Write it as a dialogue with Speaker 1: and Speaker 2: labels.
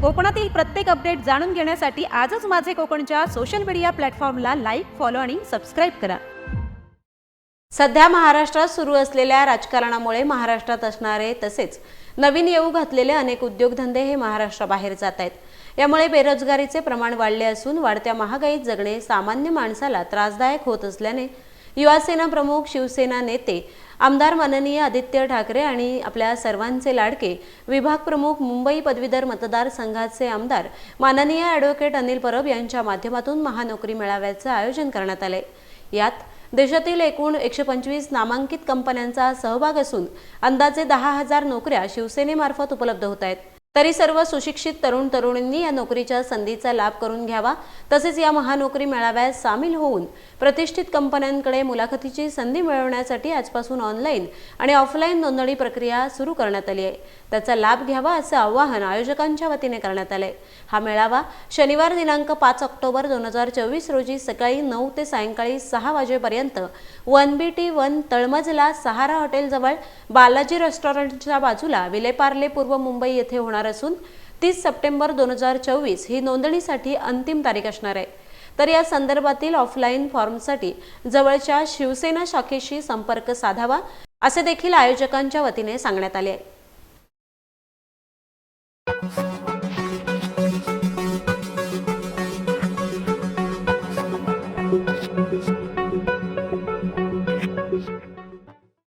Speaker 1: कोकणातील प्रत्येक अपडेट जाणून घेण्यासाठी आजच माझे कोकणच्या सोशल मीडिया प्लॅटफॉर्मला लाईक, फॉलो आणि सबस्क्राईब करा।
Speaker 2: सध्या महाराष्ट्रात सुरू असलेल्या राजकारणामुळे महाराष्ट्रात असणारे तसेच नवीन येऊ घातलेले अनेक उद्योगधंदे हे महाराष्ट्राबाहेर जात आहेत। यामुळे बेरोजगारीचे प्रमाण वाढले असून वाढत्या महागाईत जगणे सामान्य माणसाला त्रासदायक होत असल्याने युवासेना प्रमुख, शिवसेना नेते, आमदार माननीय आदित्य ठाकरे आणि आपल्या सर्वांचे लाडके विभाग प्रमुख, मुंबई पदवीधर मतदारसंघाचे आमदार माननीय ॲडव्होकेट अनिल परब यांच्या माध्यमातून महानोकरी मेळाव्याचे आयोजन करण्यात आले। यात देशातील एकूण 125 नामांकित कंपन्यांचा सहभाग असून अंदाजे 10,000 नोकऱ्या शिवसेनेमार्फत उपलब्ध होत आहेत। तरी सर्व सुशिक्षित तरुण तरुणींनी या नोकरीच्या संधीचा लाभ करून घ्यावा, तसेच या महानोकरी मेळाव्यात सामील होऊन प्रतिष्ठित कंपन्यांकडे मुलाखतीची संधी मिळवण्यासाठी आजपासून ऑनलाईन आणि ऑफलाईन नोंदणी प्रक्रिया सुरू करण्यात आली आहे। त्याचा लाभ घ्यावा असे आवाहन आयोजकांच्या वतीने करण्यात आले। हा मेळावा शनिवार दिनांक 5 ऑक्टोबर 2024 रोजी सकाळी 9 ते सायंकाळी 6 वाजेपर्यंत 1BT1 तळमजला सहारा हॉटेल जवळ बालाजी रेस्टॉरंटच्या बाजूला विलेपार्ले पूर्व मुंबई येथे होणार असून 30 सप्टेंबर 2024 ही नोंदणीसाठी अंतिम तारीख असणार आहे। तर या संदर्भातील ऑफलाईन फॉर्मसाठी जवळच्या शिवसेना शाखेशी संपर्क साधावा असे देखील आयोजकांच्या वतीने सांगण्यात आले आहे।